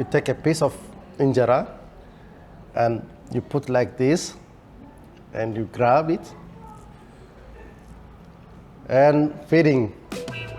you take a piece of injera and you put like this, and you grab it, and feeding.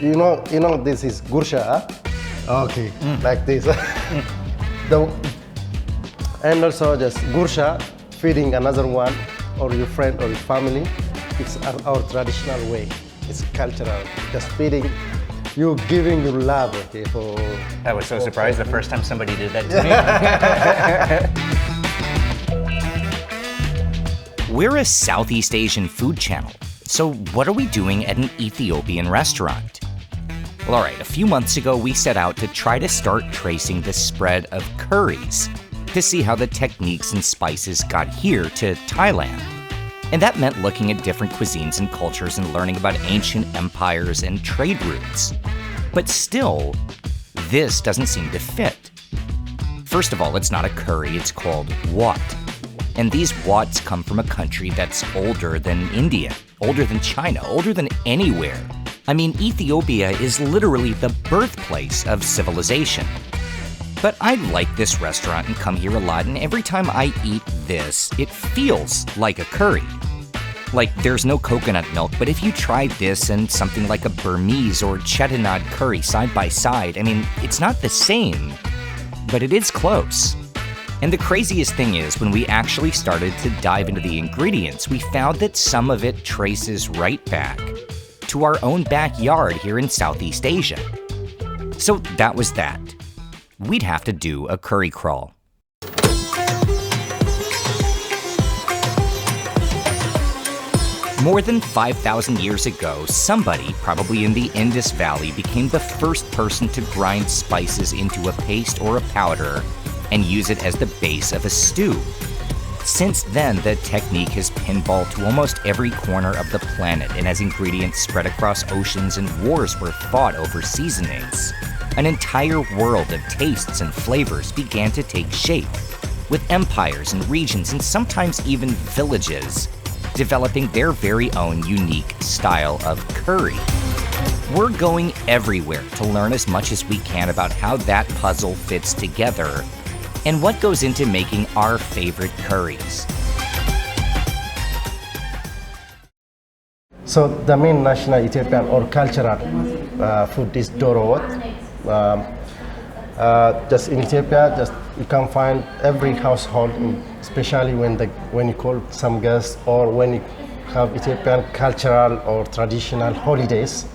You know this is Gursha, huh? Okay, like this. And also just Gursha, feeding another one, or your friend or your family. It's our traditional way. It's cultural. Just feeding, you giving your love. Okay, I was so surprised the first time somebody did that to me. We're a Southeast Asian food channel, so what are we doing at an Ethiopian restaurant? Well, all right, a few months ago we set out to try to start tracing the spread of curries to see how the techniques and spices got here to Thailand. And that meant looking at different cuisines and cultures and learning about ancient empires and trade routes. But still, this doesn't seem to fit. First of all, it's not a curry, it's called Wot. And these Wots come from a country that's older than India, older than China, older than anywhere. I mean, Ethiopia is literally the birthplace of civilization. But I like this restaurant and come here a lot, and every time I eat this, it feels like a curry. Like, there's no coconut milk, but if you try this and something like a Burmese or Chettinad curry side by side, I mean, it's not the same, but it is close. And the craziest thing is, when we actually started to dive into the ingredients, we found that some of it traces right back to our own backyard here in Southeast Asia. So that was that. We'd have to do a curry crawl. More than 5,000 years ago, somebody, probably in the Indus Valley, became the first person to grind spices into a paste or a powder and use it as the base of a stew. Since then, the technique has pinballed to almost every corner of the planet, and as ingredients spread across oceans and wars were fought over seasonings, an entire world of tastes and flavors began to take shape, with empires and regions and sometimes even villages developing their very own unique style of curry. We're going everywhere to learn as much as we can about how that puzzle fits together and what goes into making our favorite curries. So the main national Ethiopian or cultural food is Doro Wot. Just in Ethiopia, just you can find every household, especially when you call some guests or when you have Ethiopian cultural or traditional holidays.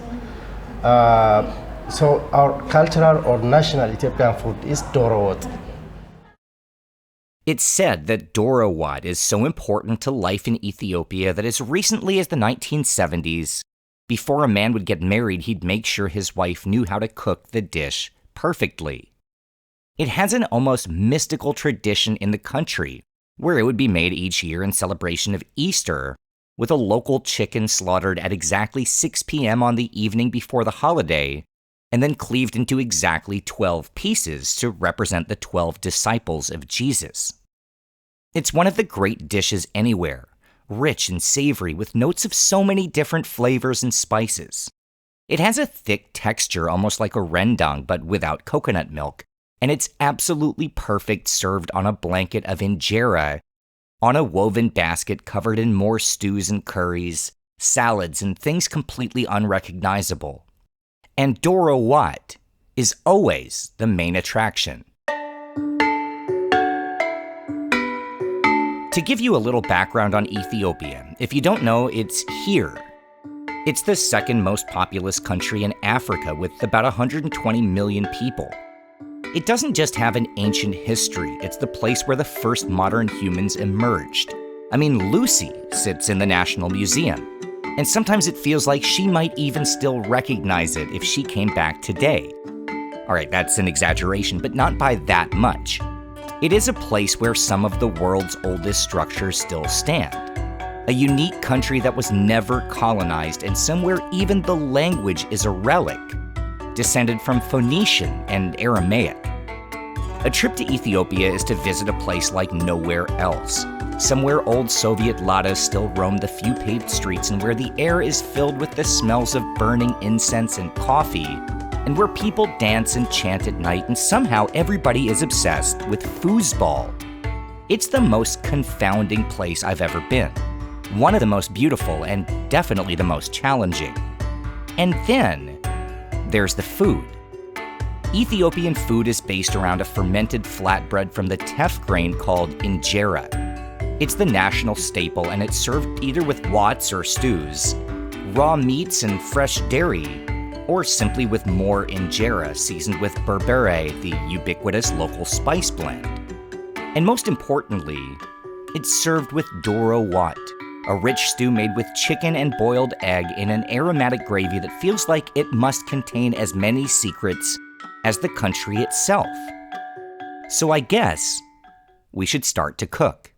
So our cultural or national Ethiopian food is Doro Wot. It's said that Doro Wot is so important to life in Ethiopia that as recently as the 1970s, before a man would get married, he'd make sure his wife knew how to cook the dish perfectly. It has an almost mystical tradition in the country, where it would be made each year in celebration of Easter, with a local chicken slaughtered at exactly 6 p.m. on the evening before the holiday, and then cleaved into exactly 12 pieces to represent the 12 disciples of Jesus. It's one of the great dishes anywhere, rich and savory with notes of so many different flavors and spices. It has a thick texture almost like a rendang but without coconut milk, and it's absolutely perfect served on a blanket of injera, on a woven basket covered in more stews and curries, salads, and things completely unrecognizable. And Doro Wot is always the main attraction. To give you a little background on Ethiopia, if you don't know, it's here. It's the second most populous country in Africa with about 120 million people. It doesn't just have an ancient history, it's the place where the first modern humans emerged. I mean, Lucy sits in the National Museum, and sometimes it feels like she might even still recognize it if she came back today. All right, that's an exaggeration, but not by that much. It is a place where some of the world's oldest structures still stand. A unique country that was never colonized, and somewhere even the language is a relic, descended from Phoenician and Aramaic. A trip to Ethiopia is to visit a place like nowhere else, somewhere old Soviet ladas still roam the few paved streets and where the air is filled with the smells of burning incense and coffee, and where people dance and chant at night, and somehow everybody is obsessed with foosball. It's the most confounding place I've ever been. One of the most beautiful and definitely the most challenging. And then there's the food. Ethiopian food is based around a fermented flatbread from the teff grain called injera. It's the national staple, and it's served either with wots or stews, raw meats and fresh dairy, or simply with more injera seasoned with berbere, the ubiquitous local spice blend. And most importantly, it's served with Doro Wot, a rich stew made with chicken and boiled egg in an aromatic gravy that feels like it must contain as many secrets as the country itself. So I guess we should start to cook.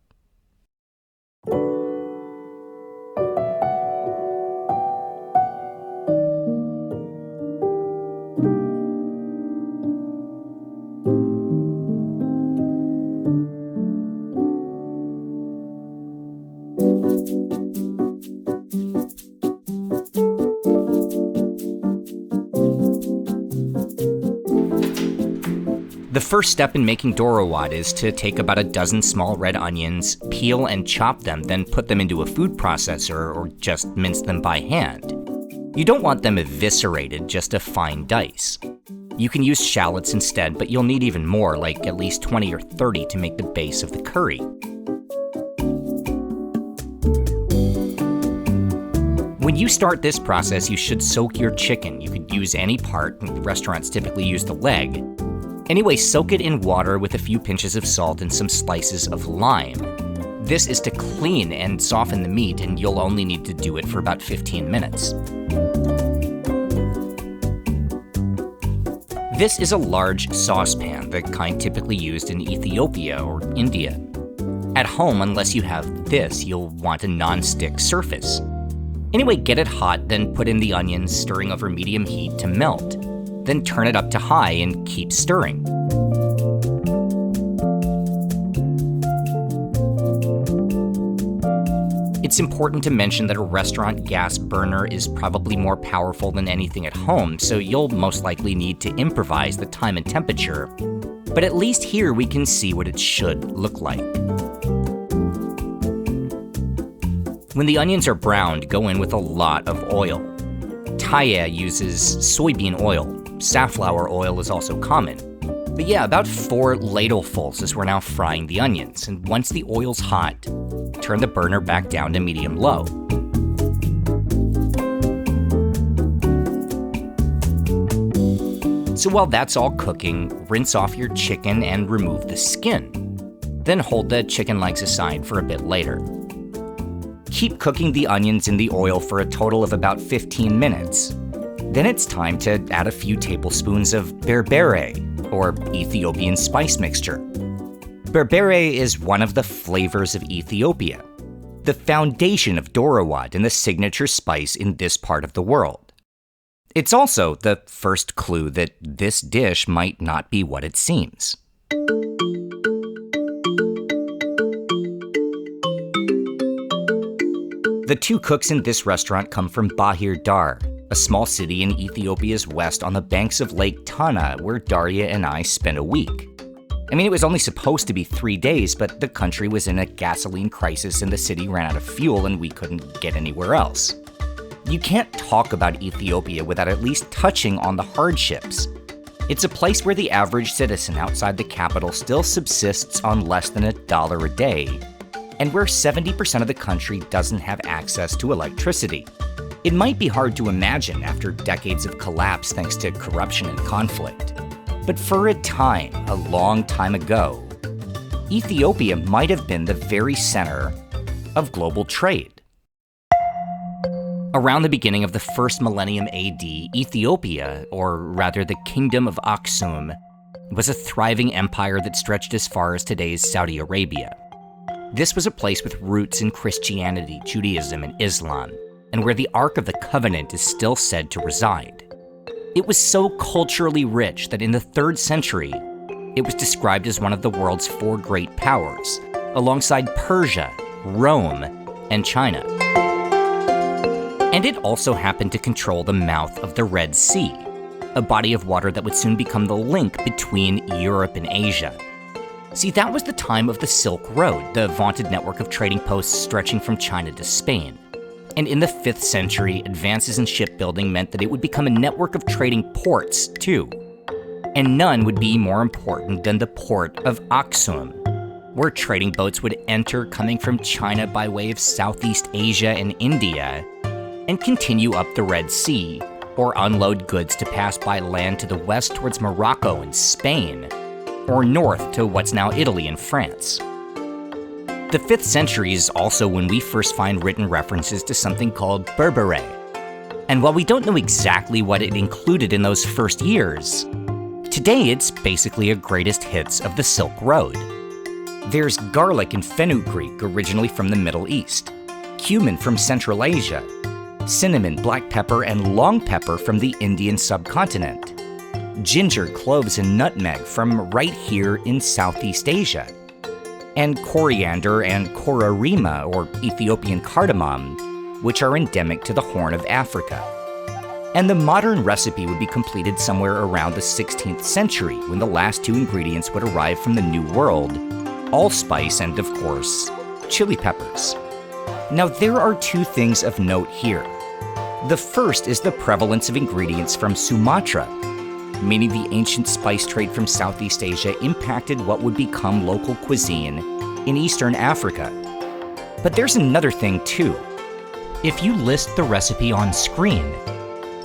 The first step in making Doro Wot is to take about a dozen small red onions, peel and chop them, then put them into a food processor or just mince them by hand. You don't want them eviscerated, just a fine dice. You can use shallots instead, but you'll need even more, like at least 20 or 30 to make the base of the curry. When you start this process, you should soak your chicken. You could use any part, and restaurants typically use the leg. Anyway, soak it in water with a few pinches of salt and some slices of lime. This is to clean and soften the meat, and you'll only need to do it for about 15 minutes. This is a large saucepan, the kind typically used in Ethiopia or India. At home, unless you have this, you'll want a non-stick surface. Anyway, get it hot, then put in the onions, stirring over medium heat to melt. Then turn it up to high and keep stirring. It's important to mention that a restaurant gas burner is probably more powerful than anything at home, so you'll most likely need to improvise the time and temperature. But at least here we can see what it should look like. When the onions are browned, go in with a lot of oil. Taya uses soybean oil. Safflower oil is also common. But yeah, about 4 ladlefuls as we're now frying the onions, and once the oil's hot, turn the burner back down to medium-low. So while that's all cooking, rinse off your chicken and remove the skin. Then hold the chicken legs aside for a bit later. Keep cooking the onions in the oil for a total of about 15 minutes. Then it's time to add a few tablespoons of berbere, or Ethiopian spice mixture. Berbere is one of the flavors of Ethiopia, the foundation of Doro Wot and the signature spice in this part of the world. It's also the first clue that this dish might not be what it seems. The 2 cooks in this restaurant come from Bahir Dar, a small city in Ethiopia's west on the banks of Lake Tana, where Daria and I spent a week. I mean, it was only supposed to be 3 days, but the country was in a gasoline crisis and the city ran out of fuel and we couldn't get anywhere else. You can't talk about Ethiopia without at least touching on the hardships. It's a place where the average citizen outside the capital still subsists on less than $1 a day, and where 70% of the country doesn't have access to electricity. It might be hard to imagine after decades of collapse thanks to corruption and conflict. But for a time, a long time ago, Ethiopia might have been the very center of global trade. Around the beginning of the first millennium AD, Ethiopia, or rather the Kingdom of Aksum, was a thriving empire that stretched as far as today's Saudi Arabia. This was a place with roots in Christianity, Judaism, and Islam, and where the Ark of the Covenant is still said to reside. It was so culturally rich that in the 3rd century, it was described as one of the world's 4 great powers, alongside Persia, Rome, and China. And it also happened to control the mouth of the Red Sea. a body of water that would soon become the link between Europe and Asia. See, that was the time of the Silk Road, the vaunted network of trading posts stretching from China to Spain. And in the 5th century, advances in shipbuilding meant that it would become a network of trading ports, too. And none would be more important than the port of Aksum, where trading boats would enter coming from China by way of Southeast Asia and India, and continue up the Red Sea, or unload goods to pass by land to the west towards Morocco and Spain, or north to what's now Italy and France. The 5th century is also when we first find written references to something called Berbere. And while we don't know exactly what it included in those first years, today it's basically a greatest hits of the Silk Road. There's garlic and fenugreek, originally from the Middle East, cumin from Central Asia, cinnamon, black pepper, and long pepper from the Indian subcontinent, ginger, cloves, and nutmeg from right here in Southeast Asia, and coriander and korarima, or Ethiopian cardamom, which are endemic to the Horn of Africa. And the modern recipe would be completed somewhere around the 16th century, when the last 2 ingredients would arrive from the New World, allspice and, of course, chili peppers. Now, there are 2 things of note here. The first is the prevalence of ingredients from Sumatra, meaning the ancient spice trade from Southeast Asia impacted what would become local cuisine in Eastern Africa. But there's another thing too. If you list the recipe on screen,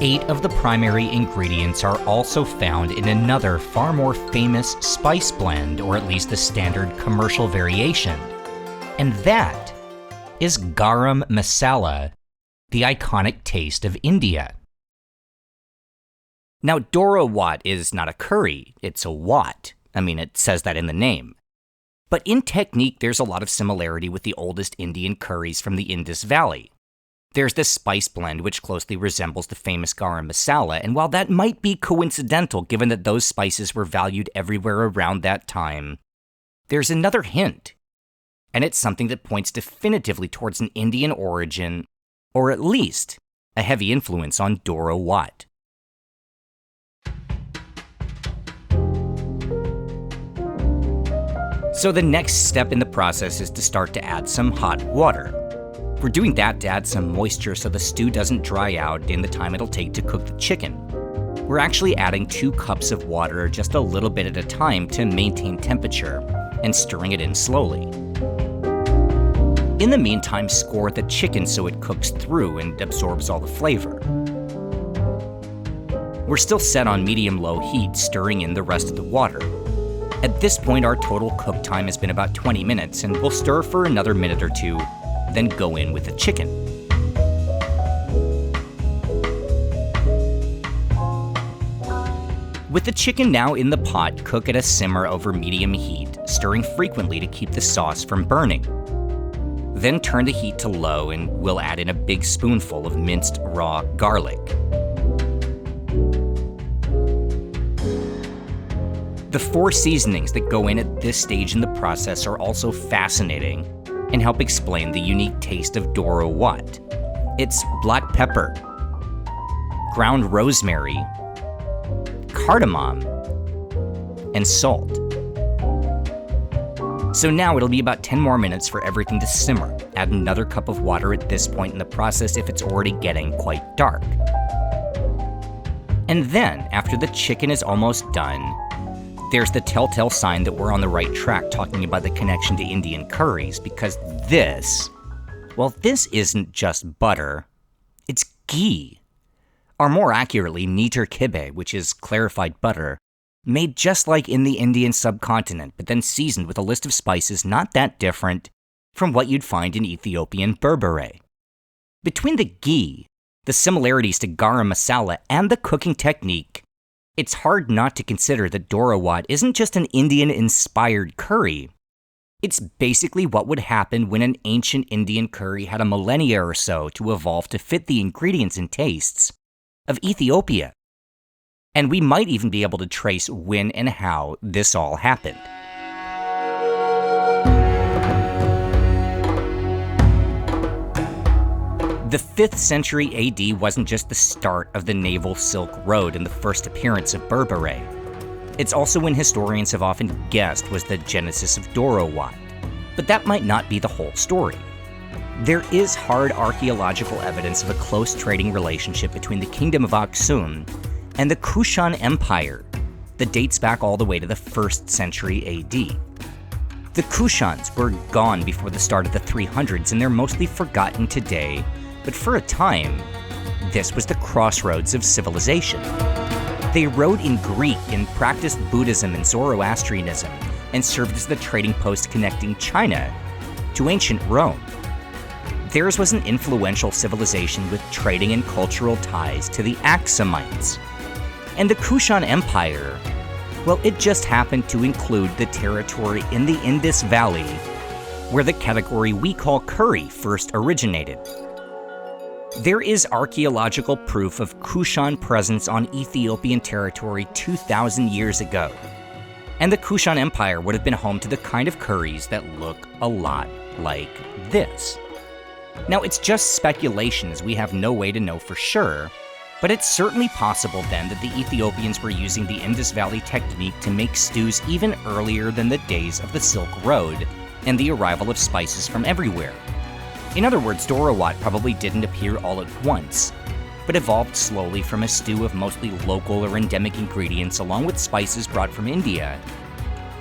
8 of the primary ingredients are also found in another far more famous spice blend, or at least the standard commercial variation. And that is garam masala, the iconic taste of India. Now, Doro Wot is not a curry, it's a wat. I mean, it says that in the name. But in technique, there's a lot of similarity with the oldest Indian curries from the Indus Valley. There's this spice blend which closely resembles the famous garam masala, and while that might be coincidental given that those spices were valued everywhere around that time, there's another hint. And it's something that points definitively towards an Indian origin, or at least a heavy influence on Doro Wot. So the next step in the process is to start to add some hot water. We're doing that to add some moisture so the stew doesn't dry out in the time it'll take to cook the chicken. We're actually adding 2 cups of water just a little bit at a time to maintain temperature, and stirring it in slowly. In the meantime, score the chicken so it cooks through and absorbs all the flavor. We're still set on medium-low heat, stirring in the rest of the water. At this point, our total cook time has been about 20 minutes, and we'll stir for another minute or 2, then go in with the chicken. With the chicken now in the pot, cook at a simmer over medium heat, stirring frequently to keep the sauce from burning. Then turn the heat to low, and we'll add in a big spoonful of minced raw garlic. The 4 seasonings that go in at this stage in the process are also fascinating and help explain the unique taste of Doro Wot. It's black pepper, ground rosemary, cardamom, and salt. So now it'll be about 10 more minutes for everything to simmer. Add another cup of water at this point in the process if it's already getting quite dark. And then, after the chicken is almost done, there's the telltale sign that we're on the right track talking about the connection to Indian curries, because this isn't just butter, it's ghee. Or more accurately, neeter kibe, which is clarified butter, made just like in the Indian subcontinent, but then seasoned with a list of spices not that different from what you'd find in Ethiopian Berbere. Between the ghee, the similarities to garam masala, and the cooking technique, it's hard not to consider that Doro Wot isn't just an Indian-inspired curry. It's basically what would happen when an ancient Indian curry had a millennia or so to evolve to fit the ingredients and tastes of Ethiopia. And we might even be able to trace when and how this all happened. The 5th century AD wasn't just the start of the naval Silk Road and the first appearance of Berbere. It's also when historians have often guessed was the genesis of Doro Wot. But that might not be the whole story. There is hard archaeological evidence of a close trading relationship between the Kingdom of Aksum and the Kushan Empire that dates back all the way to the 1st century AD. The Kushans were gone before the start of the 300s, and they're mostly forgotten today, but for a time, this was the crossroads of civilization. They wrote in Greek and practiced Buddhism and Zoroastrianism, and served as the trading post connecting China to ancient Rome. Theirs was an influential civilization with trading and cultural ties to the Aksumites. And the Kushan Empire, well, it just happened to include the territory in the Indus Valley where the category we call curry first originated. There is archaeological proof of Kushan presence on Ethiopian territory 2,000 years ago. And the Kushan Empire would have been home to the kind of curries that look a lot like this. Now, it's just speculation as we have no way to know for sure, but it's certainly possible then that the Ethiopians were using the Indus Valley technique to make stews even earlier than the days of the Silk Road and the arrival of spices from everywhere. In other words, Doro Wot probably didn't appear all at once, but evolved slowly from a stew of mostly local or endemic ingredients along with spices brought from India,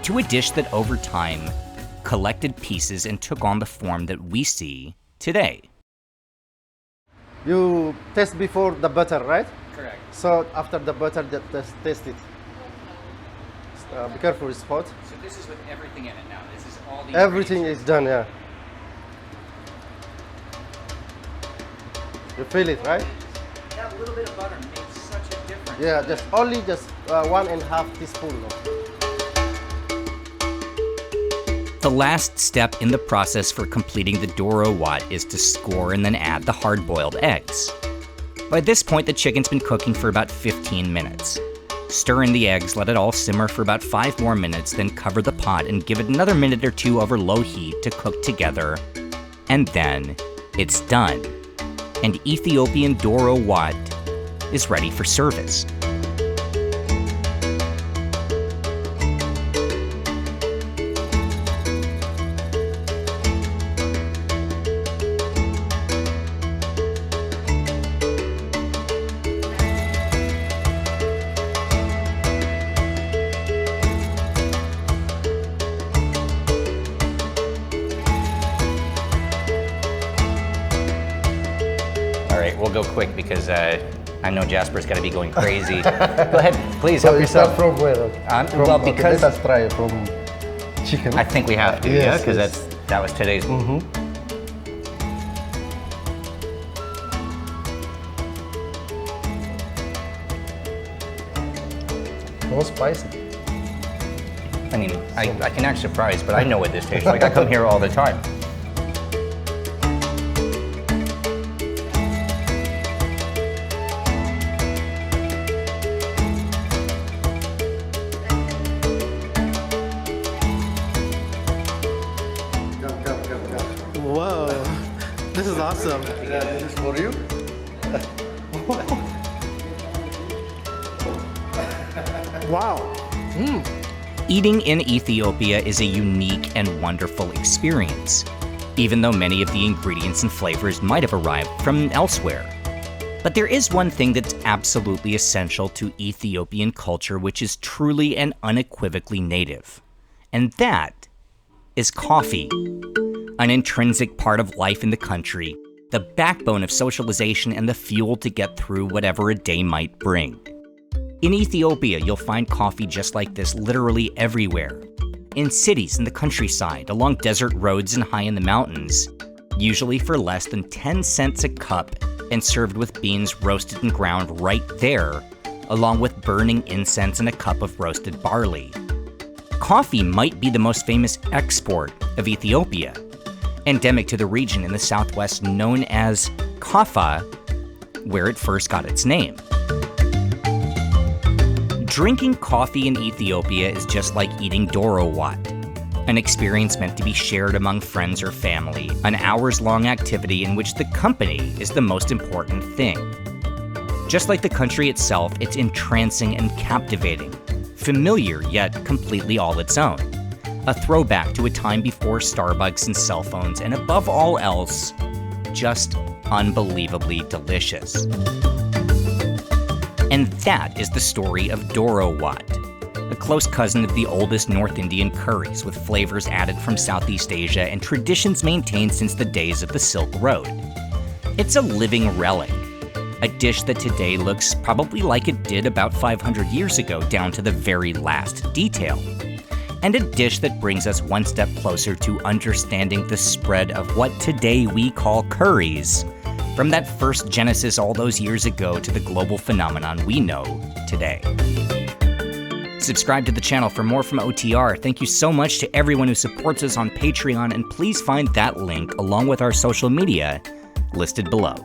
to a dish that over time collected pieces and took on the form that we see today. You taste before the butter, right? Correct. So after the butter, just taste it. Be careful, it's hot. So this is with everything in it now. This is all the Everything is done, yeah. You feel it, right? That little bit of butter makes such a difference. Yeah, just 1.5 teaspoon. The last step in the process for completing the Doro Wot is to score and then add the hard-boiled eggs. By this point, the chicken's been cooking for about 15 minutes. Stir in the eggs, let it all simmer for about 5 more minutes, then cover the pot and give it another minute or 2 over low heat to cook together. And then it's done. And Ethiopian Doro Wot is ready for service. We'll go quick because I know Jasper's got to be going crazy. Go ahead, please help yourself. From where? Well, because let us try from chicken. I think we have to, yeah, because that was today's. No spicy. I mean, I can act surprised, but I know what this tastes like. I come here all the time. Whoa, this is awesome. Yeah, this is for you. Wow. Eating in Ethiopia is a unique and wonderful experience, even though many of the ingredients and flavors might have arrived from elsewhere. But there is one thing that's absolutely essential to Ethiopian culture, which is truly and unequivocally native, and that is coffee. An intrinsic part of life in the country, the backbone of socialization and the fuel to get through whatever a day might bring. In Ethiopia, you'll find coffee just like this literally everywhere. In cities, in the countryside, along desert roads and high in the mountains, usually for less than 10 cents a cup and served with beans roasted and ground right there, along with burning incense and a cup of roasted barley. Coffee might be the most famous export of Ethiopia, endemic to the region in the southwest known as Kaffa, where it first got its name. Drinking coffee in Ethiopia is just like eating Doro Wot. an experience meant to be shared among friends or family, an hours-long activity in which the company is the most important thing. Just like the country itself, it's entrancing and captivating, familiar yet completely all its own. A throwback to a time before Starbucks and cell phones, and above all else, just unbelievably delicious. And that is the story of Doro Wot, a close cousin of the oldest North Indian curries, with flavors added from Southeast Asia and traditions maintained since the days of the Silk Road. It's a living relic, a dish that today looks probably like it did about 500 years ago, down to the very last detail. And a dish that brings us one step closer to understanding the spread of what today we call curries, from that first genesis all those years ago to the global phenomenon we know today. Subscribe to the channel for more from OTR. Thank you so much to everyone who supports us on Patreon, and please find that link along with our social media listed below.